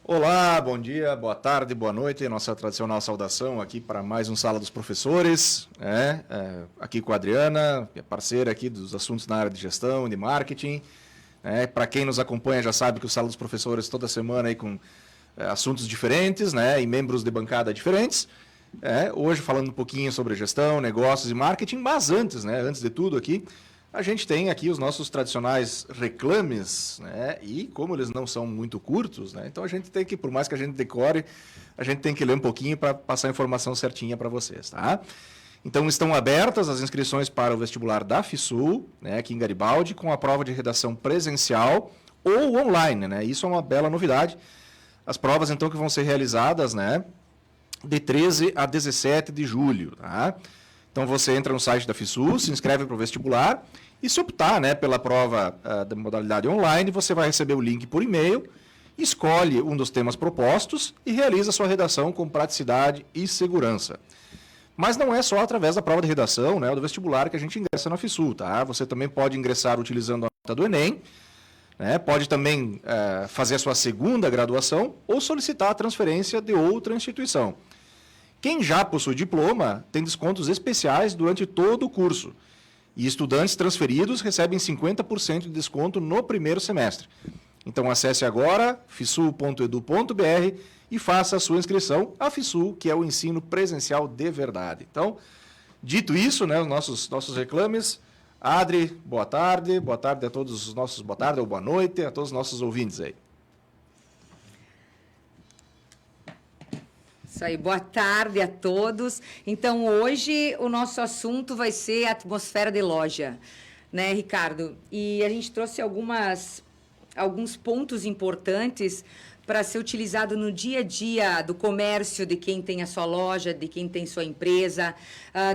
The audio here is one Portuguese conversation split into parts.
Olá, bom dia, boa tarde, boa noite. Nossa tradicional saudação aqui para mais um Sala dos Professores. Aqui com a Adriana, que é parceira aqui dos assuntos na área de gestão e de marketing. Para quem nos acompanha já sabe que o Sala dos Professores toda semana aí com assuntos diferentes, né, e membros de bancada diferentes. Hoje falando um pouquinho sobre gestão, negócios e marketing, mas antes de tudo aqui, a gente tem aqui os nossos tradicionais reclames, né? E como eles não são muito curtos, né? Então a gente tem que, por mais que a gente decore, a gente tem que ler um pouquinho para passar a informação certinha para vocês, tá? Então estão abertas as inscrições para o vestibular da FISUL, né, aqui em Garibaldi, com a prova de redação presencial ou online, né? Isso é uma bela novidade. As provas, então, que vão ser realizadas, né, de 13 a 17 de julho, tá? Então você entra no site da FISUL, se inscreve para o vestibular e se optar, né, pela prova da modalidade online, você vai receber o link por e-mail, escolhe um dos temas propostos e realiza sua redação com praticidade e segurança. Mas não é só através da prova de redação, né, ou do vestibular que a gente ingressa na FISUL, tá? Você também pode ingressar utilizando a nota do Enem, né, pode também fazer a sua segunda graduação ou solicitar a transferência de outra instituição. Quem já possui diploma tem descontos especiais durante todo o curso. E estudantes transferidos recebem 50% de desconto no primeiro semestre. Então acesse agora fisul.edu.br e faça a sua inscrição à FISUL, que é o ensino presencial de verdade. Então, dito isso, né, os nossos reclames. Adri, boa tarde a todos os nossos, boa tarde ou boa noite a todos os nossos ouvintes aí. Isso aí, boa tarde a todos. Então, hoje o nosso assunto vai ser a atmosfera de loja, né, Ricardo? E a gente trouxe alguns pontos importantes para ser utilizado no dia a dia do comércio, de quem tem a sua loja, de quem tem sua empresa,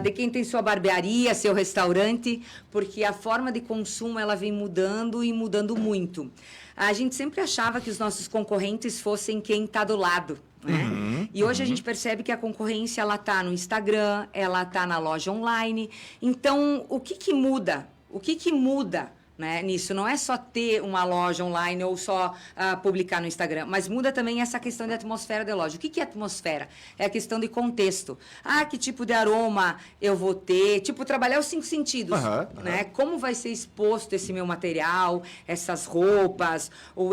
de quem tem sua barbearia, seu restaurante, porque a forma de consumo ela vem mudando e mudando muito. A gente sempre achava que os nossos concorrentes fossem quem está do lado, né? E hoje a gente percebe que a concorrência ela está no Instagram, ela está na loja online. Então, o que muda? O que muda, né, nisso? Não é só ter uma loja online ou só publicar no Instagram, mas muda também essa questão de atmosfera de loja. O que é atmosfera? É a questão de contexto. Que tipo de aroma eu vou ter? Tipo, trabalhar os 5 sentidos, né? Como vai ser exposto esse meu material, essas roupas, ou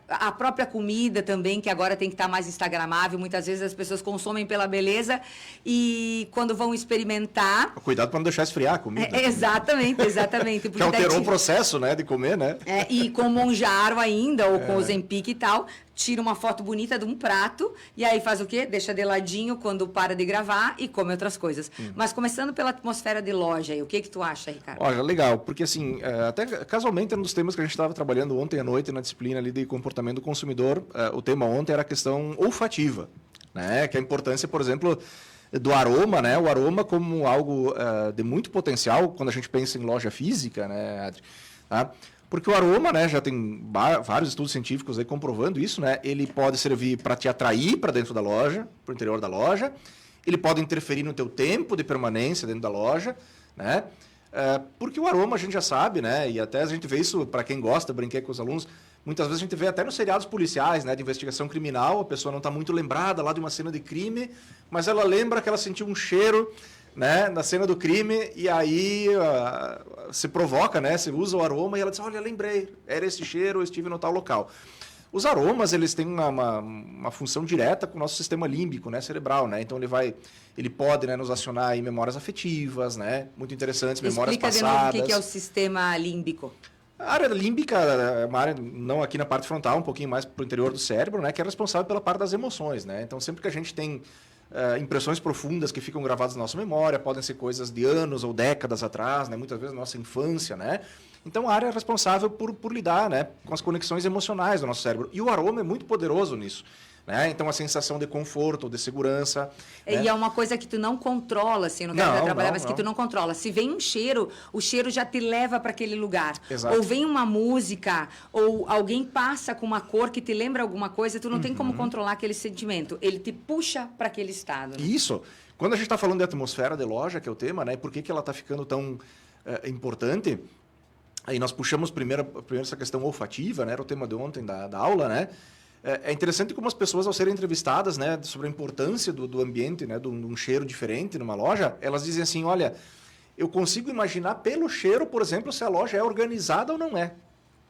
a própria comida também, que agora tem que estar mais instagramável. Muitas vezes as pessoas consomem pela beleza e quando vão experimentar... Cuidado para não deixar esfriar a comida. Exatamente. Que alterou o processo, né, de comer, né? E com Monjaro ainda, ou com Ozempic e tal, tira uma foto bonita de um prato e aí faz o quê? Deixa de ladinho quando para de gravar e come outras coisas. Mas começando pela atmosfera de loja, o que tu acha, Ricardo? Olha, legal, porque assim, até casualmente era um dos temas que a gente estava trabalhando ontem à noite na disciplina ali de comportamento do consumidor. O tema ontem era a questão olfativa, né? Que é a importância, por exemplo, do aroma, né? O aroma como algo de muito potencial quando a gente pensa em loja física, né, Adri? Tá? Porque o aroma, né, já tem vários estudos científicos aí comprovando isso, né? Ele pode servir para te atrair para dentro da loja, para o interior da loja. Ele pode interferir no teu tempo de permanência dentro da loja, né? Porque o aroma a gente já sabe, né? E até a gente vê isso, para quem gosta, brinquei com os alunos, muitas vezes a gente vê até nos seriados policiais, né, de investigação criminal, a pessoa não está muito lembrada lá de uma cena de crime, mas ela lembra que ela sentiu um cheiro, né, na cena do crime, e aí se provoca, né, se usa o aroma e ela diz, olha, lembrei, era esse cheiro, eu estive no tal local. Os aromas, eles têm uma função direta com o nosso sistema límbico, né, cerebral, né, então ele pode, né, nos acionar em memórias afetivas, né, muito interessantes, memórias passadas. Explica de novo o que é o sistema límbico. A área límbica é uma área, não aqui na parte frontal, um pouquinho mais para o interior do cérebro, né, que é responsável pela parte das emoções, né, então sempre que a gente tem impressões profundas que ficam gravadas na nossa memória, podem ser coisas de anos ou décadas atrás, né? Muitas vezes na nossa infância, né? Então a área é responsável por lidar, né, com as conexões emocionais do nosso cérebro. E o aroma é muito poderoso nisso, né? Então a sensação de conforto ou de segurança. E né? é uma coisa que tu não controla, assim, não quero trabalhar, mas que tu não controla. Se vem um cheiro, o cheiro já te leva para aquele lugar. Exato. Ou vem uma música, ou alguém passa com uma cor que te lembra alguma coisa, tu não tem como controlar aquele sentimento. Ele te puxa para aquele estado. Né? Isso. Quando a gente está falando de atmosfera de loja, que é o tema, né? Por que ela está ficando tão importante? Aí nós puxamos primeiro essa questão olfativa, né? Era o tema de ontem da aula, né? É interessante como as pessoas, ao serem entrevistadas, né, sobre a importância do ambiente, né, de um cheiro diferente numa loja, elas dizem assim, olha, eu consigo imaginar pelo cheiro, por exemplo, se a loja é organizada ou não é.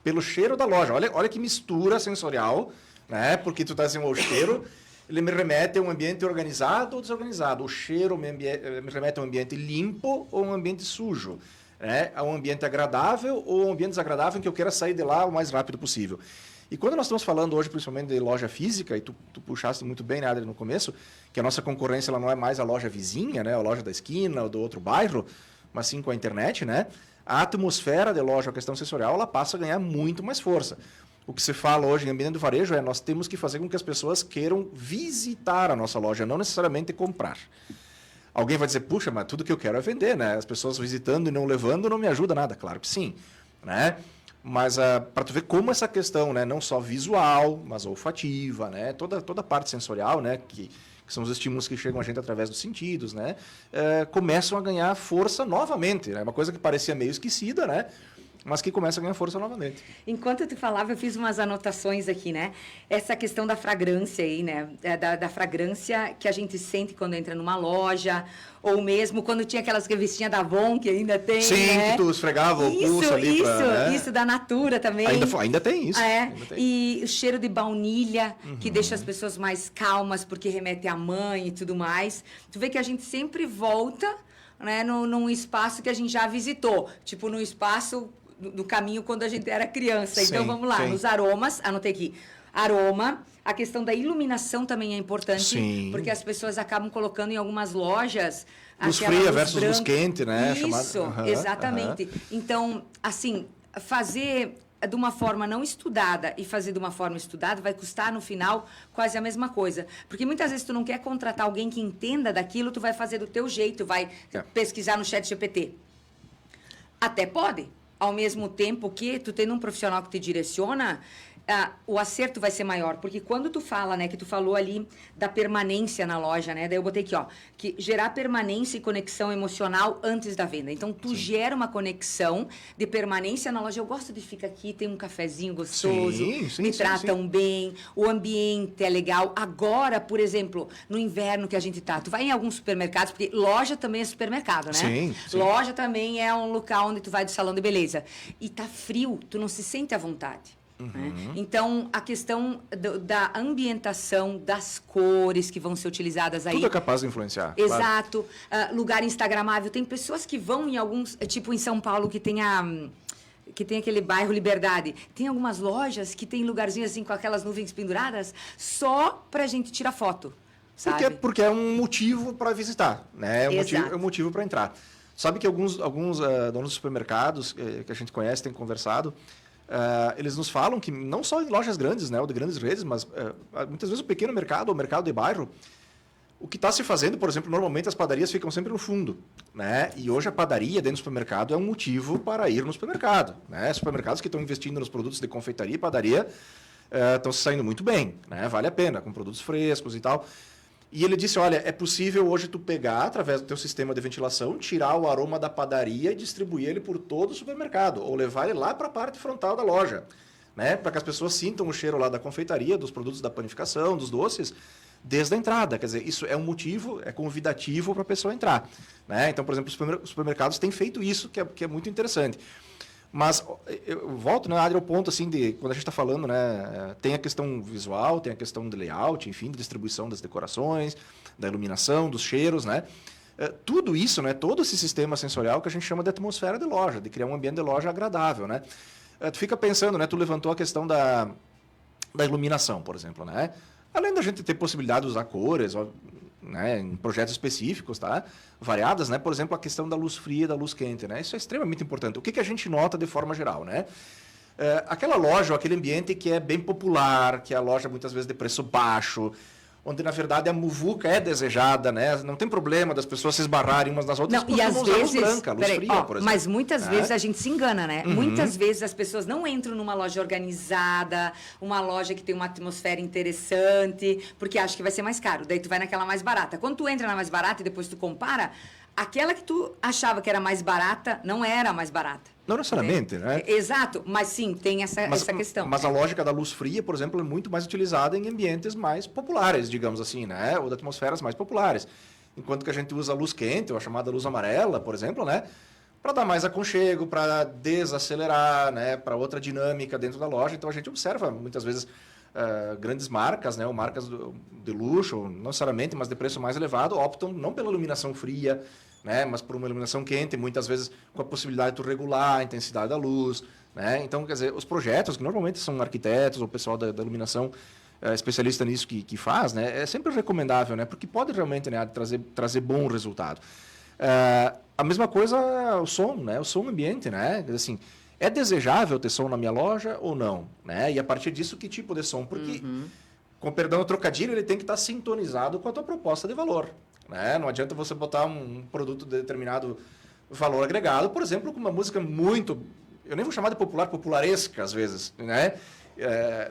Pelo cheiro da loja. Olha que mistura sensorial, né? Porque tu tá assim, o cheiro, ele me remete a um ambiente organizado ou desorganizado. O cheiro me remete a um ambiente limpo ou um ambiente sujo. Né? A um ambiente agradável ou um ambiente desagradável em que eu queira sair de lá o mais rápido possível. E quando nós estamos falando hoje, principalmente de loja física, e tu puxaste muito bem, né, Adri, no começo, que a nossa concorrência ela não é mais a loja vizinha, né, a loja da esquina ou do outro bairro, mas sim com a internet, né? A atmosfera de loja, a questão sensorial, ela passa a ganhar muito mais força. O que se fala hoje em ambiente do varejo é nós temos que fazer com que as pessoas queiram visitar a nossa loja, não necessariamente comprar. Alguém vai dizer, puxa, mas tudo que eu quero é vender, né? As pessoas visitando e não levando não me ajuda nada. Claro que sim, né? Mas para tu ver como essa questão, né, não só visual, mas olfativa, né, toda a parte sensorial, né, que são os estímulos que chegam a gente através dos sentidos, né, começam a ganhar força novamente. Né, uma coisa que parecia meio esquecida, né, mas que começa a ganhar força novamente. Enquanto tu falava, eu fiz umas anotações aqui, né? Essa questão da fragrância aí, né? Da fragrância que a gente sente quando entra numa loja, ou mesmo quando tinha aquelas revistinhas da Avon, que ainda tem, sim, né? Que tu esfregava o pulso ali. Isso, da Natura também. Ainda tem isso. Ainda tem. E o cheiro de baunilha, que deixa as pessoas mais calmas, porque remete à mãe e tudo mais. Tu vê que a gente sempre volta, né, num espaço que a gente já visitou. Tipo, num espaço do caminho quando a gente era criança. Então, vamos lá, nos aromas, anotei aqui, aroma, a questão da iluminação também é importante, porque as pessoas acabam colocando em algumas lojas... Luz fria versus luz quente, né? Isso, exatamente. Então, assim, fazer de uma forma não estudada e fazer de uma forma estudada vai custar, no final, quase a mesma coisa. Porque muitas vezes tu não quer contratar alguém que entenda daquilo, tu vai fazer do teu jeito, vai pesquisar no ChatGPT. Até pode. Ao mesmo tempo que tu tendo um profissional que te direciona, o acerto vai ser maior. Porque quando tu fala, né, que tu falou ali da permanência na loja, né? Daí eu botei aqui, ó, que gerar permanência e conexão emocional antes da venda. Então, tu gera uma conexão de permanência na loja. Eu gosto de ficar aqui, tem um cafezinho gostoso, me tratam bem, o ambiente é legal. Agora, por exemplo, no inverno que a gente tá, tu vai em alguns supermercados, porque loja também é supermercado, né? Sim. Loja também é um local onde tu vai do salão de beleza. E tá frio, tu não se sente à vontade. Né? Então, a questão da ambientação, das cores que vão ser utilizadas aí... Tudo é capaz de influenciar. Exato. Claro. Lugar instagramável. Tem pessoas que vão em alguns... Tipo em São Paulo, que tem aquele bairro Liberdade. Tem algumas lojas que tem lugarzinhos assim com aquelas nuvens penduradas só pra gente tirar foto. Sabe? Porque é um motivo para visitar. Né? É um motivo para entrar. Sabe que alguns donos de supermercados que a gente conhece, tem conversado... eles nos falam que não só em lojas grandes, né, ou de grandes redes, mas muitas vezes o pequeno mercado, ou mercado de bairro, o que está se fazendo, por exemplo, normalmente as padarias ficam sempre no fundo, né? E hoje a padaria dentro do supermercado é um motivo para ir no supermercado, né? Supermercados que estão investindo nos produtos de confeitaria e padaria estão se saindo muito bem, né? Vale a pena, com produtos frescos e tal. E ele disse, olha, é possível hoje tu pegar, através do teu sistema de ventilação, tirar o aroma da padaria e distribuir ele por todo o supermercado, ou levar ele lá para a parte frontal da loja, né? Para que as pessoas sintam o cheiro lá da confeitaria, dos produtos da panificação, dos doces, desde a entrada. Quer dizer, isso é um motivo, é convidativo para a pessoa entrar, né? Então, por exemplo, os supermercados têm feito isso, que é muito interessante. Mas eu volto, né, Adri, ao ponto assim de quando a gente está falando, né, tem a questão visual, tem a questão de layout, enfim, de distribuição das decorações, da iluminação, dos cheiros, né? Tudo isso, né, todo esse sistema sensorial que a gente chama de atmosfera de loja, de criar um ambiente de loja agradável, né? Tu fica pensando, né, tu levantou a questão da iluminação, por exemplo, né? Além da gente ter possibilidade de usar cores, né, em projetos específicos, tá? Variadas, né? Por exemplo, a questão da luz fria e da luz quente, né? Isso é extremamente importante. O que a gente nota de forma geral, né? Aquela loja, ou aquele ambiente que é bem popular, que é a loja muitas vezes de preço baixo, onde na verdade a muvuca é desejada, né? Não tem problema das pessoas se esbarrarem umas nas outras. Não, e às vezes, luz branca, luz fria, por exemplo. Mas muitas vezes a gente se engana, né? Muitas vezes as pessoas não entram numa loja organizada, uma loja que tem uma atmosfera interessante, porque acham que vai ser mais caro. Daí tu vai naquela mais barata. Quando tu entra na mais barata e depois tu compara, aquela que tu achava que era mais barata não era mais barata. Não necessariamente, né? Exato, mas sim, tem essa questão. Mas a lógica da luz fria, por exemplo, é muito mais utilizada em ambientes mais populares, digamos assim, né? Ou de atmosferas mais populares. Enquanto que a gente usa a luz quente, ou a chamada luz amarela, por exemplo, né? Para dar mais aconchego, para desacelerar, né? Para outra dinâmica dentro da loja. Então a gente observa muitas vezes grandes marcas, né? Ou marcas de luxo, não necessariamente, mas de preço mais elevado, optam não pela iluminação fria, né? Mas por uma iluminação quente, muitas vezes com a possibilidade de tu regular a intensidade da luz, né? Então, quer dizer, os projetos, que normalmente são arquitetos ou pessoal da iluminação especialista nisso que faz, né? É sempre recomendável, né? Porque pode realmente, né, trazer bom resultado. A mesma coisa o som, né? O som ambiente, né? Quer dizer, assim, é desejável ter som na minha loja ou não, né? E a partir disso, que tipo de som? Porque, com perdão o trocadilho, ele tem que estar sintonizado com a tua proposta de valor, né? Não adianta você botar um produto de determinado valor agregado, por exemplo, com uma música muito... Eu nem vou chamar de popularesca, às vezes, né?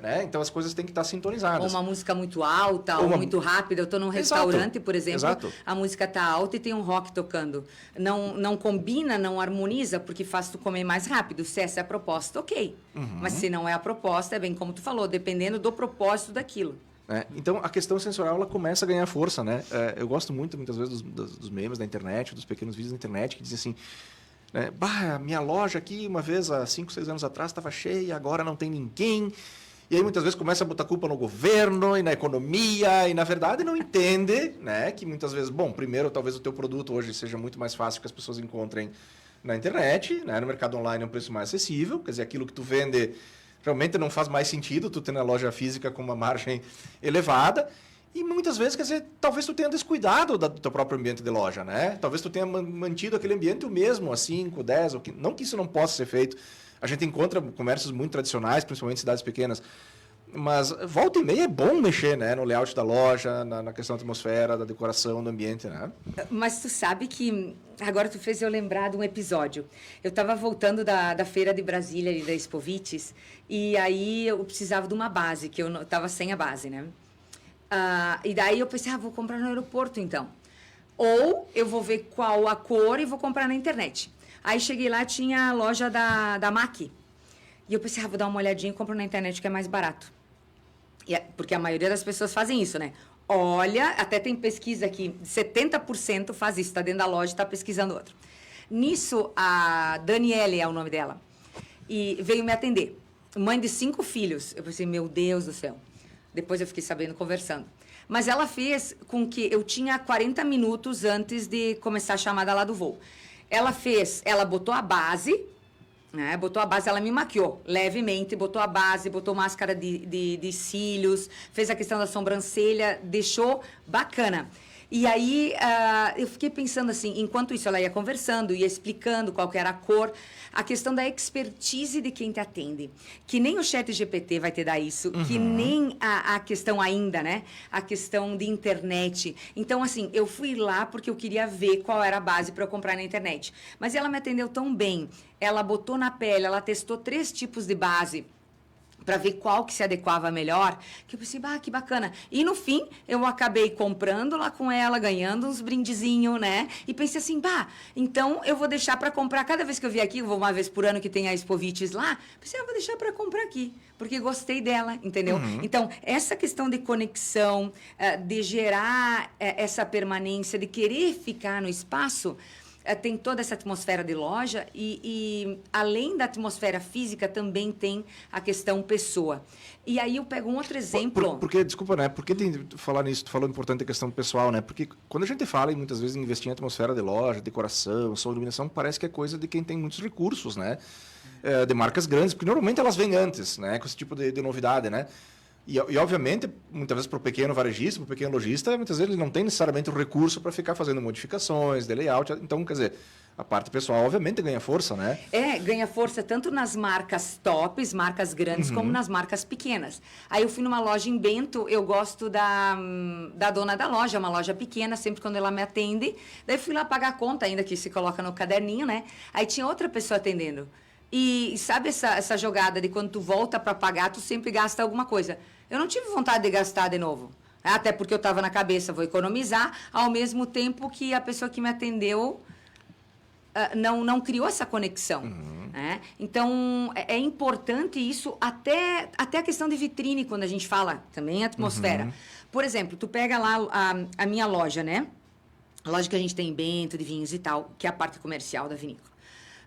Né? Então, as coisas têm que estar sintonizadas. Ou uma música muito alta, ou muito rápida. Eu estou num restaurante, Exato. por exemplo, Exato. A música está alta e tem um rock tocando. Não combina, não harmoniza, porque faz tu comer mais rápido. Se essa é a proposta, ok. Mas se não é a proposta, é bem como tu falou, dependendo do propósito daquilo. Então, a questão sensorial ela começa a ganhar força, né? Eu gosto muitas vezes dos memes da internet, dos pequenos vídeos da internet que dizem assim, né? Bah, minha loja aqui, uma vez, há 5, 6 anos atrás, estava cheia, agora não tem ninguém. E aí, muitas vezes, começa a botar culpa no governo e na economia, e, na verdade, não entende, né? Que muitas vezes, bom, primeiro, talvez o teu produto hoje seja muito mais fácil que as pessoas encontrem na internet, né? No mercado online é um preço mais acessível, quer dizer, aquilo que tu vende realmente não faz mais sentido tu ter na loja física com uma margem elevada. E muitas vezes, quer dizer, talvez tu tenha descuidado do teu próprio ambiente de loja, né? Talvez tu tenha mantido aquele ambiente o mesmo há 5, 10, não que isso não possa ser feito. A gente encontra comércios muito tradicionais, principalmente em cidades pequenas, mas volta e meia é bom mexer, né? No layout da loja, na questão da atmosfera, da decoração, do ambiente, né? Mas tu sabe que agora tu fez eu lembrar de um episódio. Eu estava voltando da feira de Brasília, ali da Expovites, e aí eu precisava de uma base, que eu estava sem a base, né? E daí eu pensei, vou comprar no aeroporto, então. Ou eu vou ver qual a cor e vou comprar na internet. Aí cheguei lá, tinha a loja da MAC. E eu pensei, vou dar uma olhadinha e compro na internet, que é mais barato. Porque a maioria das pessoas fazem isso, né? Olha, até tem pesquisa aqui, 70% faz isso, está dentro da loja e está pesquisando outro. Nisso, a Daniele é o nome dela, e veio me atender. Mãe de 5 filhos. Eu pensei, meu Deus do céu. Depois eu fiquei sabendo, conversando. Mas ela fez com que eu tinha 40 minutos antes de começar a chamada lá do voo. Ela botou a base, né? Botou a base, ela me maquiou levemente, botou a base, botou máscara de cílios, fez a questão da sobrancelha, deixou bacana. E aí, eu fiquei pensando assim, enquanto isso ela ia conversando, ia explicando qual que era a cor, a questão da expertise de quem te atende. Que nem o ChatGPT vai te dar isso, que nem a questão ainda, né? A questão de internet. Então, assim, eu fui lá porque eu queria ver qual era a base para eu comprar na internet. Mas ela me atendeu tão bem, ela botou na pele, ela testou 3 tipos de base, para ver qual que se adequava melhor, que eu pensei, que bacana. E no fim, eu acabei comprando lá com ela, ganhando uns brindezinhos, né? E pensei assim, então eu vou deixar para comprar, cada vez que eu vier aqui, eu vou uma vez por ano que tem a Expovites lá, pensei, eu vou deixar para comprar aqui, porque gostei dela, entendeu? Então, essa questão de conexão, de gerar essa permanência, de querer ficar no espaço, tem toda essa atmosfera de loja e além da atmosfera física também tem a questão pessoa. E aí eu pego um outro exemplo. Porque, desculpa, né? Por que falar nisso? Tu falou importante a questão pessoal, né? Porque quando a gente fala, muitas vezes, em investir em atmosfera de loja, decoração, som, iluminação, parece que é coisa de quem tem muitos recursos, né? De marcas grandes, porque normalmente elas vêm antes, né? Com esse tipo de novidade, né? E, obviamente, muitas vezes para o pequeno varejista, para o pequeno lojista, muitas vezes ele não tem necessariamente o recurso para ficar fazendo modificações de layout. Então, quer dizer, a parte pessoal, obviamente, ganha força, né? Ganha força tanto nas marcas tops, marcas grandes, como nas marcas pequenas. Aí eu fui numa loja em Bento, eu gosto da dona da loja, uma loja pequena, sempre quando ela me atende. Daí fui lá pagar a conta, ainda que se coloca no caderninho, né? Aí tinha outra pessoa atendendo. E sabe essa jogada de quando tu volta para pagar, tu sempre gasta alguma coisa. Eu não tive vontade de gastar de novo. Até porque eu estava na cabeça, vou economizar, ao mesmo tempo que a pessoa que me atendeu não criou essa conexão. Né? Então, é importante isso até a questão de vitrine, quando a gente fala também atmosfera. Por exemplo, tu pega lá a minha loja, né? A loja que a gente tem em Bento, de vinhos e tal, que é a parte comercial da vinícola.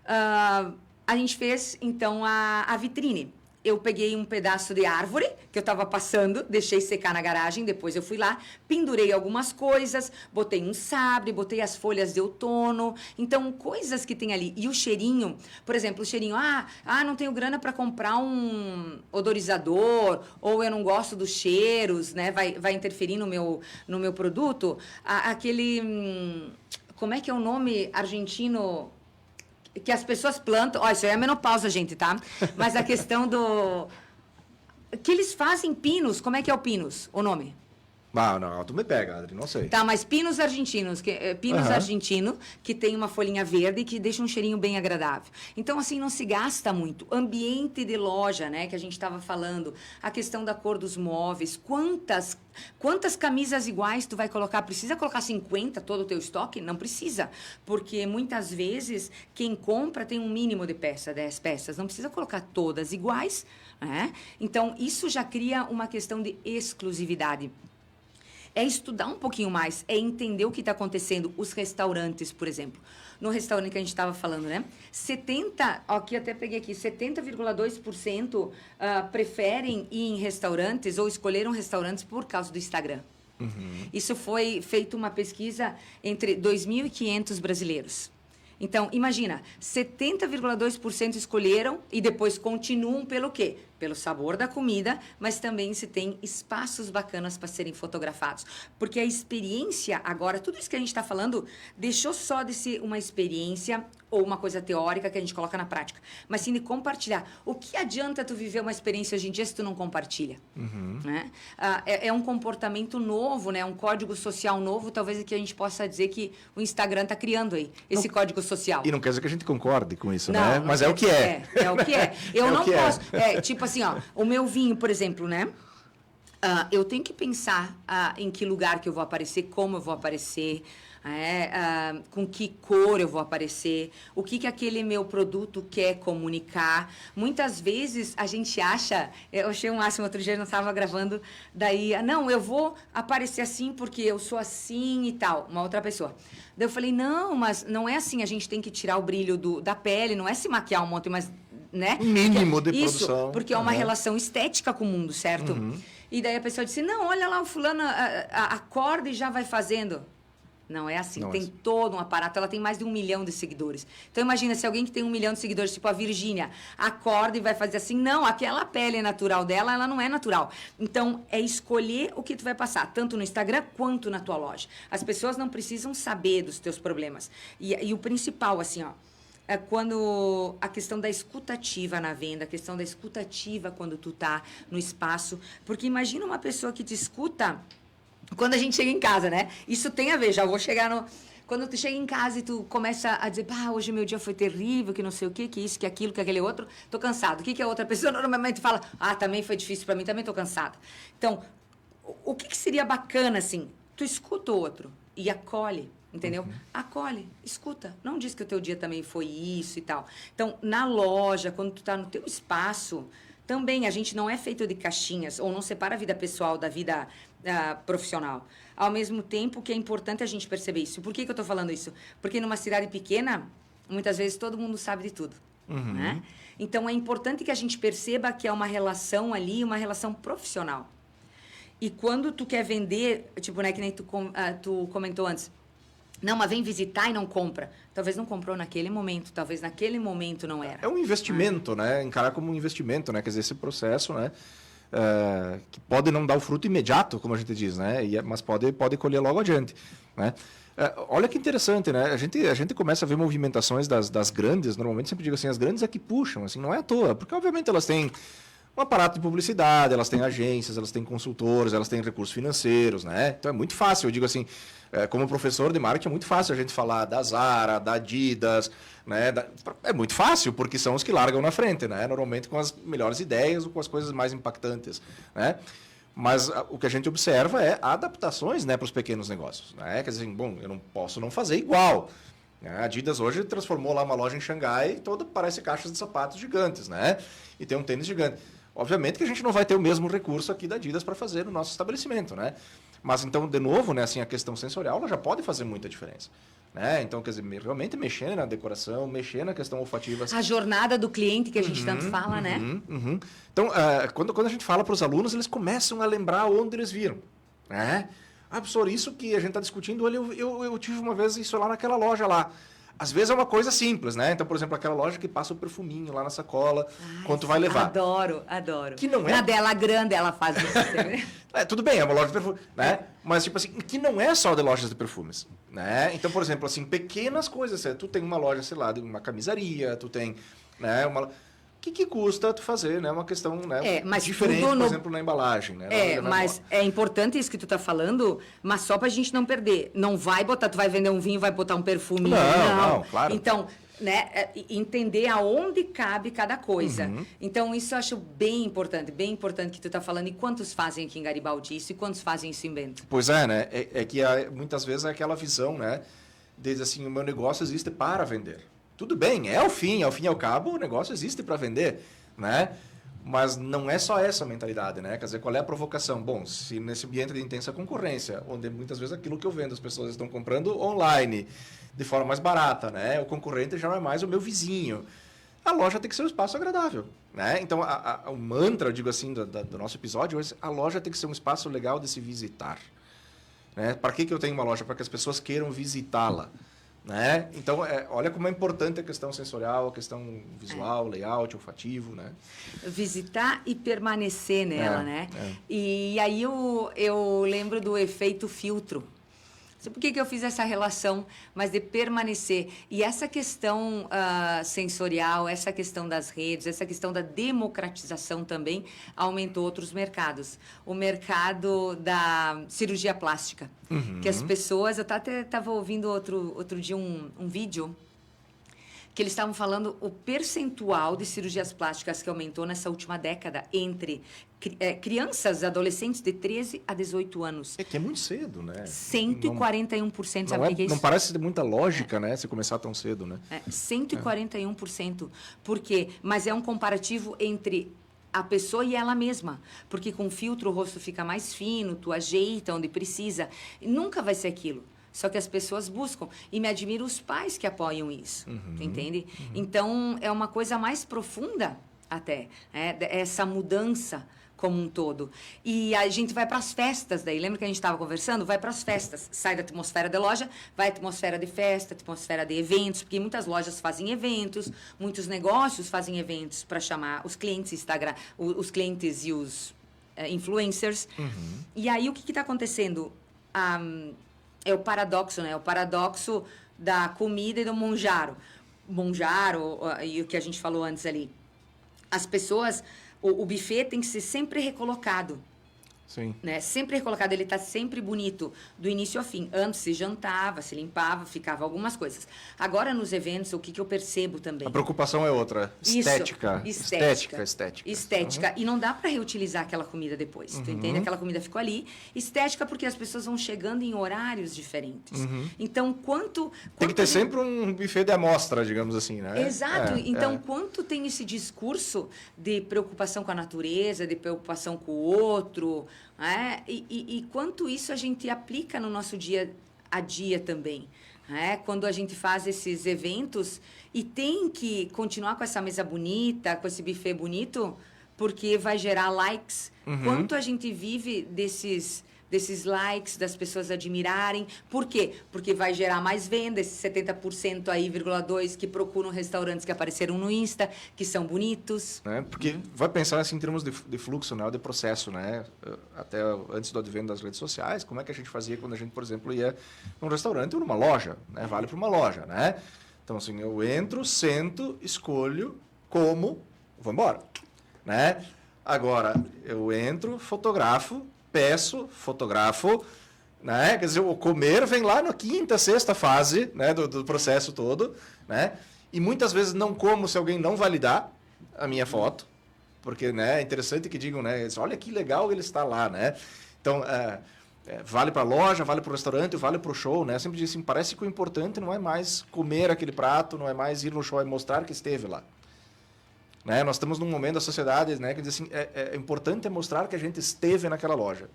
A gente fez, então, a vitrine. Eu peguei um pedaço de árvore que eu estava passando, deixei secar na garagem, depois eu fui lá, pendurei algumas coisas, botei um sabre, botei as folhas de outono, então coisas que tem ali. E o cheirinho, por exemplo, o cheirinho, não tenho grana para comprar um odorizador, ou eu não gosto dos cheiros, né? Vai interferir no meu produto. Como é que é o nome argentino? Que as pessoas plantam... isso aí é menopausa, gente, tá? Mas a questão do... Que eles fazem pinos. Como é que é o pinos, o nome? Não, tu me pega, Adri, não sei. Tá, mas pinos argentinos, argentino, que tem uma folhinha verde e que deixa um cheirinho bem agradável. Então, assim, não se gasta muito. Ambiente de loja, né, que a gente estava falando. A questão da cor dos móveis. Quantas camisas iguais tu vai colocar? Precisa colocar 50 todo o teu estoque? Não precisa. Porque, muitas vezes, quem compra tem um mínimo de 10 peças. Não precisa colocar todas iguais, né? Então, isso já cria uma questão de exclusividade. É estudar um pouquinho mais, é entender o que está acontecendo. Os restaurantes, por exemplo. No restaurante que a gente estava falando, né? 70,2% preferem ir em restaurantes ou escolheram restaurantes por causa do Instagram. Isso foi feito uma pesquisa entre 2.500 brasileiros. Então, imagina, 70,2% escolheram e depois continuam pelo quê? Pelo sabor da comida, mas também se tem espaços bacanas para serem fotografados. Porque a experiência agora, tudo isso que a gente está falando, deixou só de ser uma experiência ou uma coisa teórica que a gente coloca na prática, mas sim de compartilhar. O que adianta tu viver uma experiência hoje em dia se tu não compartilha? Né? É um comportamento novo, né? Um código social novo, talvez que a gente possa dizer que o Instagram está criando aí, esse código social. E não quer dizer que a gente concorde com isso, não, né? Mas é o que é. É o que é. Eu não posso... tipo assim, o meu vinho, por exemplo, né? Eu tenho que pensar em que lugar que eu vou aparecer, como eu vou aparecer, com que cor eu vou aparecer, o que aquele meu produto quer comunicar. Muitas vezes a gente acha... Eu achei o máximo, outro dia eu não estava gravando, daí... Não, eu vou aparecer assim porque eu sou assim e tal. Uma outra pessoa. Daí eu falei, não, mas não é assim, a gente tem que tirar o brilho da pele, não é se maquiar um monte, mas... Né? Mínimo de produção. Isso, porque é uma relação estética com o mundo, certo? E daí a pessoa disse, não, olha lá, o fulano acorda e já vai fazendo. Não é assim, tem todo um aparato, ela tem mais de 1 milhão de seguidores. Então, imagina, se alguém que tem 1 milhão de seguidores, tipo a Virgínia, acorda e vai fazer assim, não, aquela pele natural dela, ela não é natural. Então, é escolher o que tu vai passar, tanto no Instagram quanto na tua loja. As pessoas não precisam saber dos teus problemas. E o principal, assim, é quando a questão da escutativa na venda, a questão da escutativa quando tu tá no espaço. Porque imagina uma pessoa que te escuta quando a gente chega em casa, né? Isso tem a ver, já vou chegar no... Quando tu chega em casa e tu começa a dizer, hoje meu dia foi terrível, que não sei o quê, que isso, que aquilo, que aquele outro, tô cansado. O que a outra pessoa normalmente fala? Também foi difícil para mim, também tô cansada. Então, o que seria bacana, assim? Tu escuta o outro e acolhe. Entendeu? Acolhe, escuta. Não diz que o teu dia também foi isso e tal. Então, na loja, quando tu tá no teu espaço, também a gente não é feito de caixinhas, ou não separa a vida pessoal da vida profissional. Ao mesmo tempo que é importante a gente perceber isso. Por que eu tô falando isso? Porque numa cidade pequena, muitas vezes todo mundo sabe de tudo. Né? Então, é importante que a gente perceba que é uma relação ali, uma relação profissional. E quando tu quer vender, tipo, né, que nem tu comentou antes, não, mas vem visitar e não compra. Talvez não comprou naquele momento, talvez naquele momento não era. É um investimento, né? Encarar como um investimento, né? Quer dizer, esse processo, né? Que pode não dar o fruto imediato, como a gente diz, né? Mas pode colher logo adiante, né? Olha que interessante, né? A gente começa a ver movimentações das grandes, normalmente sempre digo assim, as grandes é que puxam, assim, não é à toa, porque obviamente elas têm um aparato de publicidade, elas têm agências, elas têm consultores, elas têm recursos financeiros, né? Então é muito fácil, eu digo assim, como professor de marketing é muito fácil a gente falar da Zara, da Adidas, né? É muito fácil, porque são os que largam na frente, né? Normalmente com as melhores ideias ou com as coisas mais impactantes, né? Mas o que a gente observa é adaptações, né, para os pequenos negócios, né? Quer dizer, bom, eu não posso não fazer igual, A Adidas hoje transformou lá uma loja em Xangai, toda parece caixas de sapatos gigantes, né? E tem um tênis gigante. Obviamente que a gente não vai ter o mesmo recurso aqui da Adidas para fazer no nosso estabelecimento, né? Mas então, de novo, né, assim, a questão sensorial ela já pode fazer muita diferença. Né? Então, quer dizer, realmente mexer na decoração, mexer na questão olfativa. A jornada do cliente que a gente tanto fala, né? Então, quando a gente fala para os alunos, eles começam a lembrar onde eles viram. Né? Ah, professor, isso que a gente está discutindo, eu tive uma vez isso lá naquela loja lá. Às vezes é uma coisa simples, né? Então, por exemplo, aquela loja que passa o perfuminho lá na sacola, quanto vai levar. Adoro. Que não é... Na dela grande ela faz isso. Tudo bem, é uma loja de perfume, né? Mas, tipo assim, que não é só de lojas de perfumes, né? Então, por exemplo, assim, pequenas coisas. Tu tem uma loja, sei lá, de uma camisaria, tu tem, né, uma... O que custa tu fazer, né? Uma questão, né, mas diferente, por exemplo, na embalagem, né? Mas é importante isso que tu tá falando, mas só pra gente não perder. Não vai botar, tu vai vender um vinho, vai botar um perfume. Não, claro. Então, né, entender aonde cabe cada coisa. Então, isso eu acho bem importante que tu tá falando. E quantos fazem aqui em Garibaldi isso? E quantos fazem isso em Bento? Pois é, né? É que muitas vezes é aquela visão, né? Desde assim, o meu negócio existe para vender. Tudo bem, ao fim e ao cabo, o negócio existe para vender, né? Mas não é só essa mentalidade, né? Quer dizer, qual é a provocação? Bom, se nesse ambiente de intensa concorrência, onde muitas vezes aquilo que eu vendo as pessoas estão comprando online, de forma mais barata, né? O concorrente já não é mais o meu vizinho. A loja tem que ser um espaço agradável, né? Então, o mantra, eu digo assim, do nosso episódio, a loja tem que ser um espaço legal de se visitar. Né? Para que eu tenho uma loja? Para que as pessoas queiram visitá-la. Né? Então, olha como é importante a questão sensorial, a questão visual, layout, olfativo, né? Visitar e permanecer nela, né? E aí eu lembro do efeito filtro. Não sei por que eu fiz essa relação, mas de permanecer. E essa questão sensorial, essa questão das redes, essa questão da democratização também aumentou outros mercados. O mercado da cirurgia plástica. Que as pessoas... Eu até estava ouvindo outro dia um vídeo que eles estavam falando o percentual de cirurgias plásticas que aumentou nessa última década entre crianças, adolescentes de 13 a 18 anos. É que é muito cedo, né? 141%, sabe o que é isso? Não parece ter muita lógica, né? Se começar tão cedo, né? 141%. Por quê? Mas é um comparativo entre a pessoa e ela mesma. Porque com filtro o rosto fica mais fino, tu ajeita onde precisa. E nunca vai ser aquilo. Só que as pessoas buscam. E me admiro os pais que apoiam isso. Entende? Então, é uma coisa mais profunda até. Essa mudança como um todo. E a gente vai para as festas daí. Lembra que a gente estava conversando? Vai para as festas. Sai da atmosfera de loja, vai à atmosfera de festa, atmosfera de eventos. Porque muitas lojas fazem eventos, muitos negócios fazem eventos para chamar os clientes Instagram, os clientes e os influencers. E aí, o que está acontecendo? É o paradoxo, né? O paradoxo da comida e do monjaro. Monjaro, e o que a gente falou antes ali. As pessoas... O buffet tem que ser sempre recolocado. Sim. Né? Sempre recolocado, ele está sempre bonito, do início ao fim. Antes se jantava, se limpava, ficava algumas coisas. Agora, nos eventos, o que eu percebo também? A preocupação é outra. Estética. Estética. E não dá para reutilizar aquela comida depois. Tu entende? Aquela comida ficou ali. Estética porque as pessoas vão chegando em horários diferentes. Então, tem que ter sempre um buffet de amostra, digamos assim, né? Exato. Então, quanto tem esse discurso de preocupação com a natureza, de preocupação com o outro... E quanto isso a gente aplica no nosso dia a dia também. Quando a gente faz esses eventos e tem que continuar com essa mesa bonita, com esse buffet bonito, porque vai gerar likes. Quanto a gente vive desses likes, das pessoas admirarem. Por quê? Porque vai gerar mais venda, esses 70% aí, 0,2% que procuram restaurantes que apareceram no Insta, que são bonitos. Porque vai pensar assim, em termos de fluxo, né? De processo, né? Até antes do advento das redes sociais, como é que a gente fazia quando a gente, por exemplo, ia num restaurante ou numa loja, né? Vale para uma loja, né? Então, assim, eu entro, sento, escolho, como, vou embora, né? Agora, eu entro, fotografo, peço, fotografo, né? Quer dizer, o comer vem lá na quinta, sexta fase, né? do processo todo, né? E muitas vezes não como se alguém não validar a minha foto, porque, né, é interessante que digam, né? Olha que legal ele está lá, né? Então, Vale para a loja, vale para o restaurante, vale para o show, né? Eu sempre disse assim, parece que o importante não é mais comer aquele prato, não é mais ir no show e mostrar que esteve lá. Né? Nós estamos num momento da sociedade, né, que diz assim, é importante mostrar que a gente esteve naquela loja.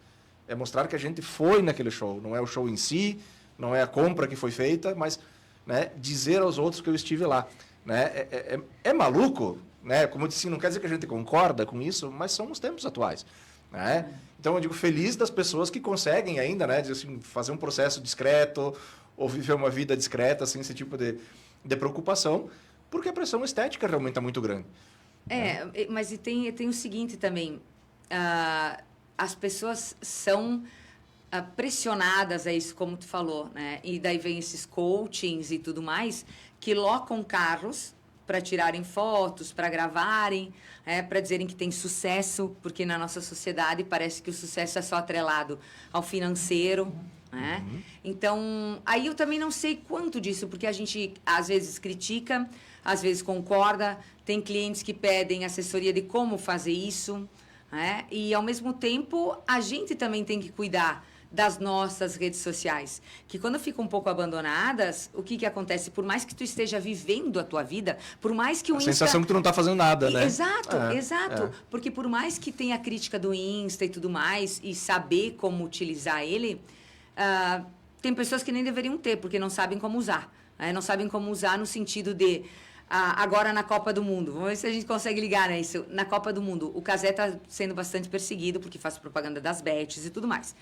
É mostrar que a gente foi naquele show. Não é o show em si, não é a compra que foi feita, mas, né, dizer aos outros que eu estive lá. Né? É maluco, né? Como eu disse, não quer dizer que a gente concorda com isso, mas são os tempos atuais. Né? Então, eu digo, feliz das pessoas que conseguem ainda, né, dizer assim, fazer um processo discreto ou viver uma vida discreta, sem esse tipo de preocupação, porque a pressão estética realmente está muito grande. Mas tem o seguinte também, as pessoas são pressionadas a isso, como tu falou, né? E daí vem esses coachings e tudo mais, que locam carros para tirarem fotos, para gravarem, para dizerem que tem sucesso, porque na nossa sociedade parece que o sucesso é só atrelado ao financeiro, né? Então, aí eu também não sei quanto disso, porque a gente às vezes critica, às vezes concorda, tem clientes que pedem assessoria de como fazer isso, né? E ao mesmo tempo a gente também tem que cuidar das nossas redes sociais, que quando ficam um pouco abandonadas, o que acontece? Por mais que tu esteja vivendo a tua vida, por mais que o Insta... A sensação que tu não está fazendo nada, né? Exato. Porque por mais que tenha a crítica do Insta e tudo mais, e saber como utilizar ele, tem pessoas que nem deveriam ter, porque não sabem como usar. Né? Não sabem como usar no sentido de... agora na Copa do Mundo, vamos ver se a gente consegue ligar isso. Na Copa do Mundo, o Cazé está sendo bastante perseguido, porque faz propaganda das bets e tudo mais.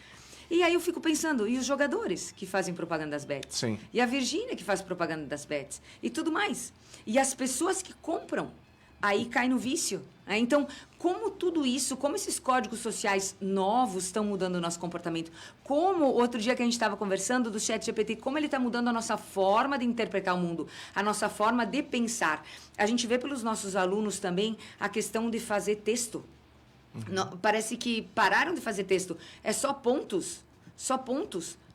E aí eu fico pensando, e os jogadores que fazem propaganda das bets? Sim. E a Virgínia que faz propaganda das bets? E tudo mais. E as pessoas que compram, aí cai no vício. Né? Então, como tudo isso, como esses códigos sociais novos estão mudando o nosso comportamento? Como, outro dia que a gente estava conversando do ChatGPT, como ele está mudando a nossa forma de interpretar o mundo, a nossa forma de pensar. A gente vê pelos nossos alunos também a questão de fazer texto. Parece que pararam de fazer texto. É só pontos.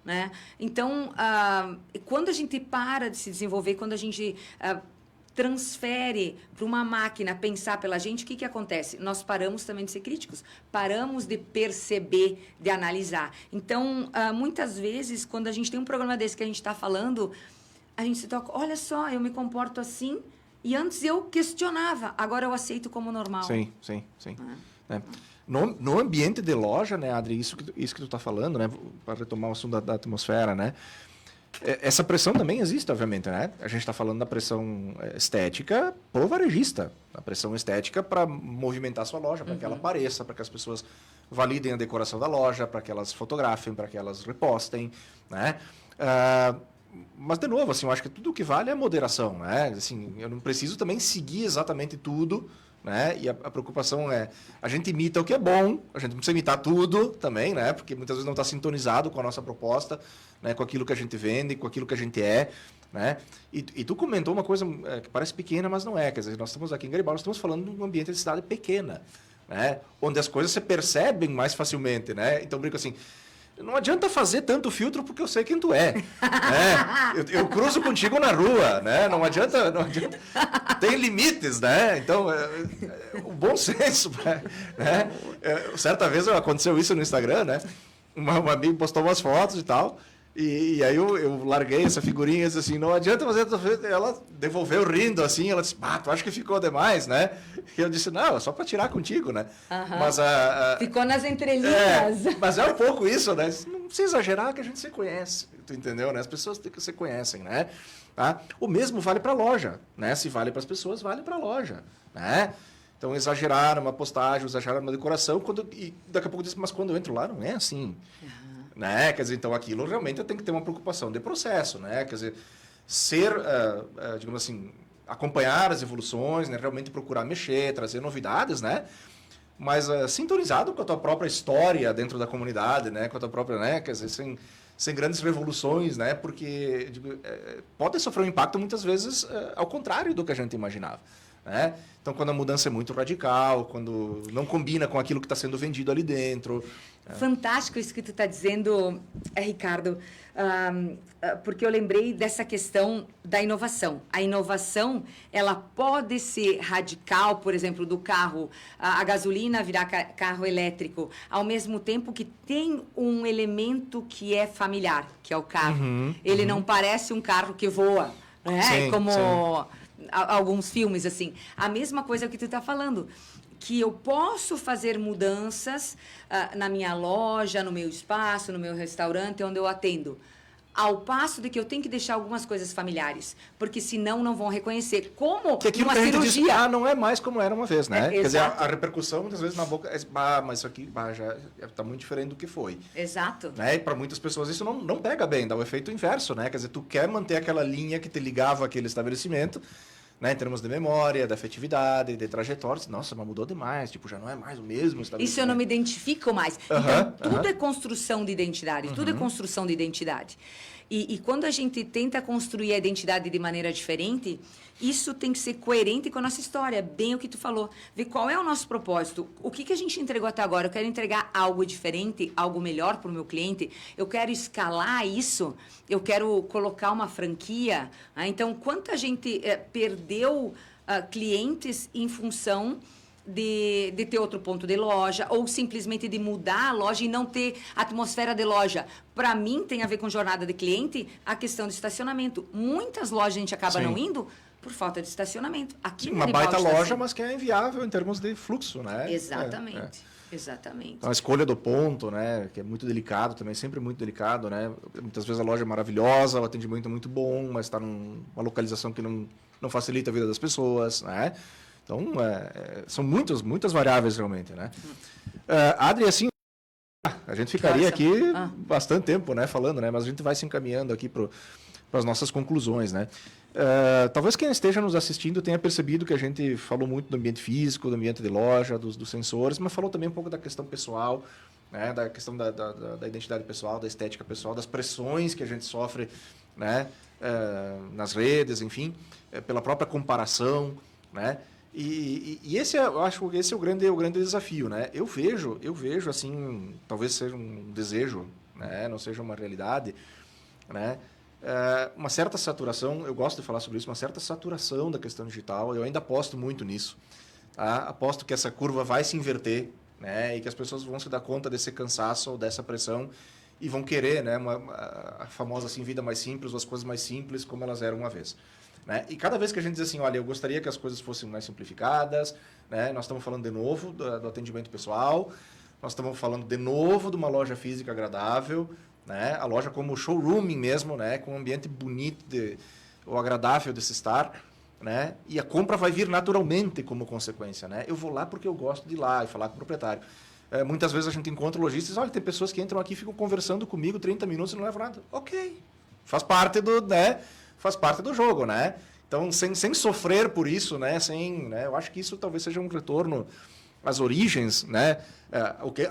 Né? Então, quando a gente para de se desenvolver, quando a gente transfere para uma máquina pensar pela gente, o que acontece? Nós paramos também de ser críticos, paramos de perceber, de analisar. Então, muitas vezes, quando a gente tem um programa desse que a gente está falando, a gente se toca, olha só, eu me comporto assim, e antes eu questionava, agora eu aceito como normal. Sim. No ambiente de loja, né, Adri, isso que tu está falando, né, para retomar o assunto da atmosfera, né, essa pressão também existe, obviamente, né? A gente está falando da pressão estética pro varejista, a pressão estética para movimentar a sua loja, para que ela apareça, para que as pessoas validem a decoração da loja, para que elas fotografem, para que elas repostem, né? Mas, de novo, assim, eu acho que tudo o que vale é a moderação, né? Assim, eu não preciso também seguir exatamente tudo, né? E a preocupação é, a gente imita o que é bom, a gente não precisa imitar tudo também, né? Porque muitas vezes não está sintonizado com a nossa proposta, né? Com aquilo que a gente vende, com aquilo que a gente é, né? E tu comentou uma coisa que parece pequena, mas não é. Quer dizer, nós estamos aqui em Garibaldi, nós estamos falando de um ambiente de cidade pequena, né? Onde as coisas se percebem mais facilmente, né? Então, brinco assim, não adianta fazer tanto filtro porque eu sei quem tu é. Né? Eu cruzo contigo na rua, né? Não adianta. Tem limites, né? Então, o bom senso, né? Certa vez aconteceu isso no Instagram, né? Uma amiga postou umas fotos e tal. E aí eu larguei essa figurinha e disse assim, não adianta fazer... Ela devolveu rindo assim, ela disse, tu acha que ficou demais, né? E eu disse, não, é só para tirar contigo, né? Mas ficou nas entrelinhas. Mas é um pouco isso, né? Não precisa exagerar que a gente se conhece, tu entendeu, né? As pessoas se conhecem, né? Tá? O mesmo vale para a loja, né? Se vale para as pessoas, vale para a loja, né? Então, exagerar uma postagem, exagerar uma decoração, e daqui a pouco diz, mas quando eu entro lá, não é assim. Né? Quer dizer, então aquilo realmente tem que ter uma preocupação de processo, né? Quer dizer, digamos assim, acompanhar as evoluções, né? Realmente procurar mexer, trazer novidades, né? Mas sintonizado com a tua própria história dentro da comunidade, né? Com a tua própria, né? Quer dizer, sem grandes revoluções, né? Porque pode sofrer um impacto muitas vezes ao contrário do que a gente imaginava. né? Então, quando a mudança é muito radical, quando não combina com aquilo que está sendo vendido ali dentro. Fantástico isso que tu está dizendo, Ricardo, porque eu lembrei dessa questão da inovação. A inovação, ela pode ser radical, por exemplo, do carro, a gasolina virar carro elétrico, ao mesmo tempo que tem um elemento que é familiar, que é o carro. Ele não parece um carro que voa, né? Sim, como sim. alguns filmes, assim. A mesma coisa que tu está falando, que eu posso fazer mudanças na minha loja, no meu espaço, no meu restaurante, onde eu atendo. Ao passo de que eu tenho que deixar algumas coisas familiares, porque senão não vão reconhecer. Como que aquilo uma que a gente cirurgia... diz, não é mais como era uma vez, né? Quer dizer, exato. a repercussão, muitas vezes, na boca é, mas isso aqui já está muito diferente do que foi. Exato. Né? E para muitas pessoas isso não pega bem, dá o efeito inverso, né? Quer dizer, tu quer manter aquela linha que te ligava àquele estabelecimento, né, em termos de memória, de afetividade, de trajetória. Nossa, mas mudou demais, tipo, já não é mais o mesmo estabelecimento. Isso eu não me identifico mais. Então, tudo é construção de identidade, tudo é construção de identidade. E quando a gente tenta construir a identidade de maneira diferente, isso tem que ser coerente com a nossa história, bem o que tu falou. Ver qual é o nosso propósito, o que a gente entregou até agora. Eu quero entregar algo diferente, algo melhor para o meu cliente, eu quero escalar isso, eu quero colocar uma franquia. Então, quanta gente perdeu clientes em função de ter outro ponto de loja, ou simplesmente de mudar a loja e não ter atmosfera de loja. Para mim, tem a ver com jornada de cliente, a questão do estacionamento. Muitas lojas a gente acaba não indo por falta de estacionamento. Aqui uma baita loja, mas que é inviável em termos de fluxo, né? Exatamente. Exatamente. Então, a escolha do ponto, né, que é muito delicado também, sempre muito delicado, né? Muitas vezes a loja é maravilhosa, o atendimento é muito bom, mas está numa localização que não facilita a vida das pessoas, né? Então, são muitas variáveis realmente, né? Adri, assim, a gente ficaria aqui bastante tempo, né, falando, né? Mas a gente vai se encaminhando aqui para as nossas conclusões, né? Talvez quem esteja nos assistindo tenha percebido que a gente falou muito do ambiente físico, do ambiente de loja, dos sensores, mas falou também um pouco da questão pessoal, né? Da questão da identidade pessoal, da estética pessoal, das pressões que a gente sofre, né? Nas redes, enfim, pela própria comparação, né? E esse, eu acho que esse é o grande desafio, né? Eu vejo assim, talvez seja um desejo, né? Não seja uma realidade, né? Uma certa saturação, eu gosto de falar sobre isso, uma certa saturação da questão digital, eu ainda aposto muito nisso, tá? Aposto que essa curva vai se inverter, né? E que as pessoas vão se dar conta desse cansaço ou dessa pressão e vão querer, né? A famosa assim, vida mais simples, ou as coisas mais simples como elas eram uma vez. Né? E cada vez que a gente diz assim, olha, eu gostaria que as coisas fossem mais simplificadas, né? Nós estamos falando de novo do atendimento pessoal, nós estamos falando de novo de uma loja física agradável, né? A loja como showrooming mesmo, né? Com um ambiente bonito ou agradável de se estar, né? E a compra vai vir naturalmente como consequência, né? Eu vou lá porque eu gosto de ir lá e falar com o proprietário. Muitas vezes a gente encontra lojistas, olha, tem pessoas que entram aqui e ficam conversando comigo 30 minutos e não levam nada. Ok, faz parte faz parte do jogo, né? Então, sem sofrer por isso, né? Né? Eu acho que isso talvez seja um retorno às origens, né?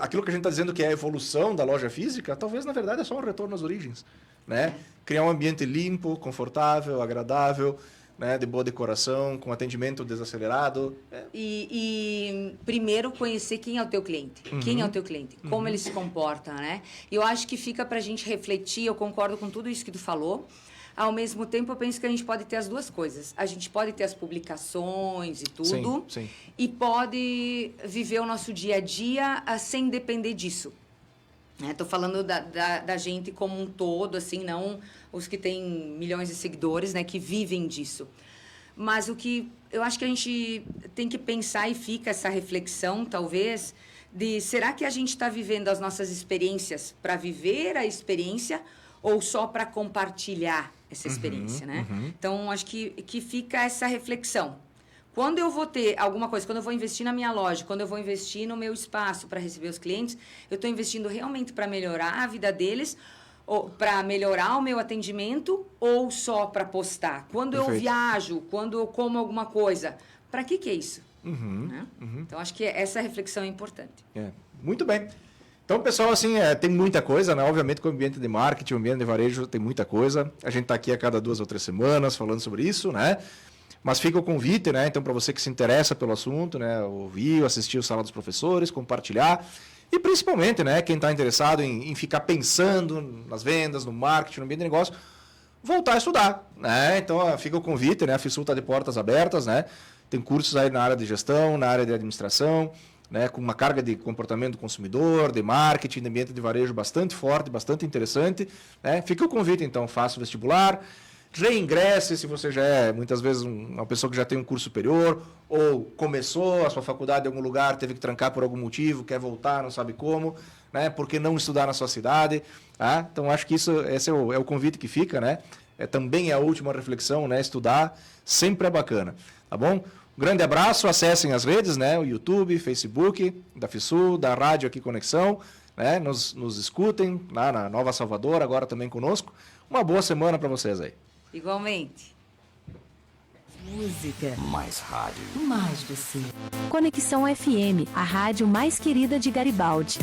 Aquilo que a gente está dizendo que é a evolução da loja física, talvez, na verdade, é só um retorno às origens, né? Criar um ambiente limpo, confortável, agradável, né? De boa decoração, com atendimento desacelerado. E primeiro, conhecer quem é o teu cliente. Quem é o teu cliente, como ele se comporta, né? Eu acho que fica para a gente refletir, eu concordo com tudo isso que tu falou. Ao mesmo tempo, eu penso que a gente pode ter as duas coisas. A gente pode ter as publicações e tudo, sim. E pode viver o nosso dia a dia sem depender disso. Estou falando da gente como um todo, assim, não os que têm milhões de seguidores, né, que vivem disso. Mas o que eu acho que a gente tem que pensar, e fica essa reflexão, talvez, de será que a gente está vivendo as nossas experiências para viver a experiência ou só para compartilhar essa experiência, né? Então, acho que fica essa reflexão. Quando eu vou ter alguma coisa, quando eu vou investir na minha loja, quando eu vou investir no meu espaço para receber os clientes, eu estou investindo realmente para melhorar a vida deles, ou para melhorar o meu atendimento, ou só para postar? Quando eu viajo, quando eu como alguma coisa, para que é isso? Né? Então, acho que essa reflexão é importante. Muito bem. Então, pessoal, assim, tem muita coisa, né? Obviamente, com o ambiente de marketing, o ambiente de varejo, tem muita coisa. A gente está aqui a cada 2 ou 3 semanas falando sobre isso, né? Mas fica o convite, né? Então, para você que se interessa pelo assunto, né? Ouvir, assistir o Sala dos Professores, compartilhar. E principalmente, né? Quem está interessado em ficar pensando nas vendas, no marketing, no ambiente de negócio, voltar a estudar, né? Então, fica o convite, né? A FISUL está de portas abertas, né? Tem cursos aí na área de gestão, na área de administração, né? Com uma carga de comportamento do consumidor, de marketing, de ambiente de varejo bastante forte, bastante interessante, né? Fica o convite, então, faça o vestibular, reingresse se você já é, muitas vezes, uma pessoa que já tem um curso superior ou começou a sua faculdade em algum lugar, teve que trancar por algum motivo, quer voltar, não sabe como, né? Por que não estudar na sua cidade? Tá? Então, acho que esse é o convite que fica, né? Também é a última reflexão, né? Estudar sempre é bacana, tá bom? Um grande abraço, acessem as redes, né? O YouTube, Facebook, da FISUL, da Rádio aqui Conexão, né? Nos escutem lá na Nova Salvador, agora também conosco. Uma boa semana para vocês aí. Igualmente. Música. Mais rádio. Mais você. Conexão FM, a rádio mais querida de Garibaldi.